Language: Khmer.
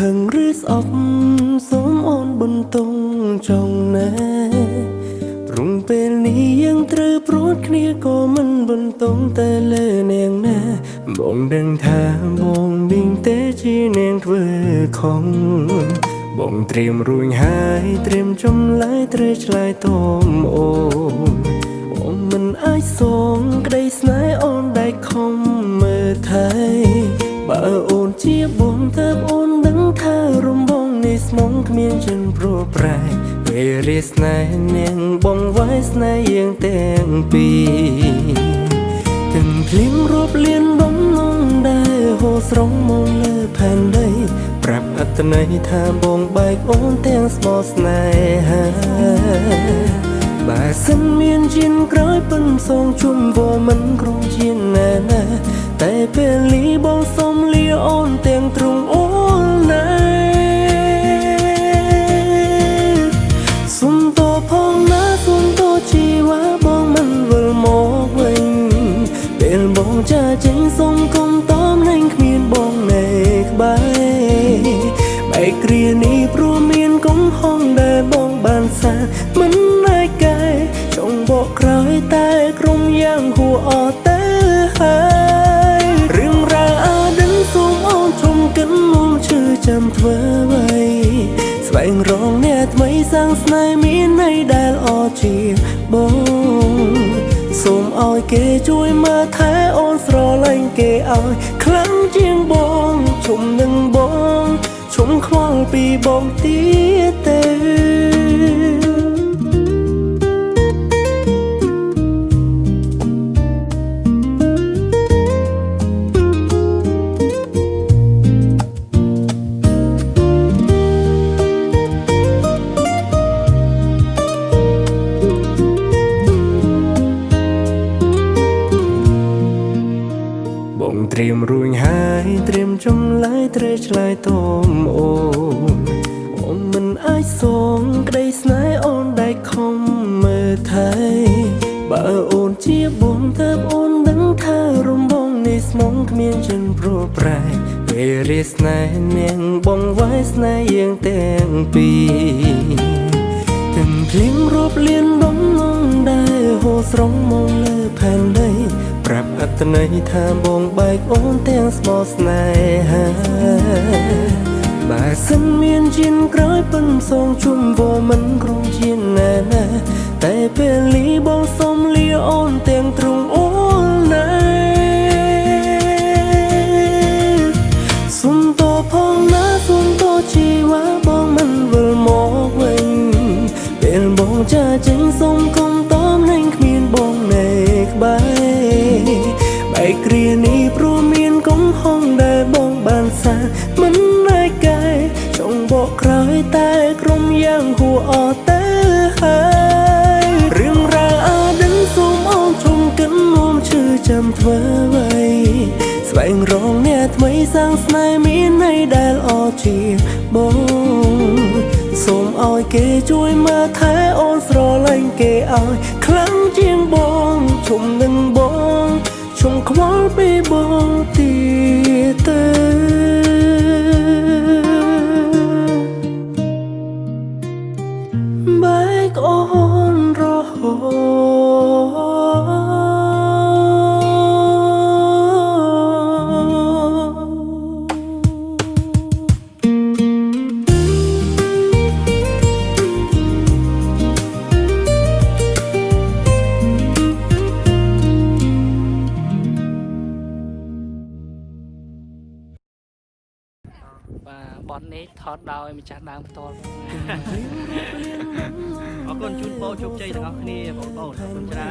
ខឹងឬស្អប់សូមអូនបន្ទងចង់ណាព្រំពេលនេះយើងត្រូវព្រួតគ្នាក៏មិនបន្ទងតែលើនាងណាបងដឹងថាបងមានតែជានាងធ្វើខំបងត្រៀមរួញហើយត្រៀមចម្លើយត្រូវឆ្លើយតមអូនអូនមិនអាចសងក្តីស្នេហ៍អូនដែលខំមើលថែបើអូនជាបងតើអូនដឹងថារំបងនេះស្មងគ្មានចិនព្រោះប្រែពេលរាស្នេហ៍នាងបងវាយស្នេហ៍យើងទាំងពីរទាំងភ្លៀងរាប់លានបំណងដែលហូរស្រង់មកលើផែនដីប្រាប់អត្តន័យថាបងបែកអូនទាំងស្មោះស្នេហាបើសិនមានជាក្រោយពិនសងជុំវមិនក្រុងជាណាណាតែពេលនេះបងសុំលាអូនទាំងទ្រង់អូនណាសុំតផងណាសុំតជីវ៉ាបងមិនវិលមកវិញពេលបងចាចេញសុំគុំតមនឹងគ្មានបងនៅក្បែរបែកគ្រានេះព្រោះមានកំហុសដែលបងបានសាមិនអាចកែចង់បកក្រោយតែក្រុមយ៉ាងហួអត់ទៅហើយរឿងរ៉ាវអតីតសូមអូនជុំកិនមុំឈឺចាំធ្វើໄວស្វែងរកអ្នកថ្មីសាងស្នេហ៍មានន័យដែលអត់ជាបងសូមឲ្យគេជួយមើលថែអូនស្រឡាញ់គេឲ្យខ្លាំងជាងបងជុំនឹងបងជុំខ្វល់ពីបងទៀតទេបងត្រៀមរួញហើយត្រៀមចម្លើយត្រូវឆ្លើយតមអូនអូនមិនអាចសងក្តីស្នេហ៍អូនដែលខំមើលថែបើអូនជាបងតើអូនដឹងថារំបងនេះស្មងគ្មានចិនព្រោះប្រែពេលរាស្នេហ៍នាងបងវាយស្នេហ៍យើងទាំងពីរទាំងភ្លៀងរាប់លានបំណងដែលហូរស្រង់មកលើផែនដីប្រាប់អត្តន័យថាបងបែកអូនទាំងស្មោះស្នេហាបើសិនមានជាក្រោយពិនសងជុំវមិនក្រុងជាណាណាតែពេលនេះបងសុំលាអូនទាំងទ្រង់អូនណាសុំតផងណាសុំតជីវ៉ាបងមិនវិលមកវិញពេលបងចាចេញសុំគុំតមនឹងគ្មានបងនៅក្បែរបែកគ្រានេះព្រោះមានកំហុសដែលបងបានសាមិនអាចកែចង់បកក្រោយតែក្រុមយ៉ាងហួអត់ទៅហើយរឿងរ៉ាវអតីតសូមអូនជុំកិនមុំឈឺចាំធ្វើໄວស្វែងរកអ្នកថ្មីសាងស្នេហ៍មានន័យដែលអត់ជាបងសូមឲ្យគេជួយមើលថែអូនស្រឡាញ់គេឲ្យខ្លាំងជាងបងជុំនឹងបងជុំខ្វល់ពីបងទៀតទេបែកអូនរហូบอลนี้ถอดดาวมีจัดดาวตัวขอบคุณชุดโบชุบใจนะครับนี่ผมโบขอบคุณจ้า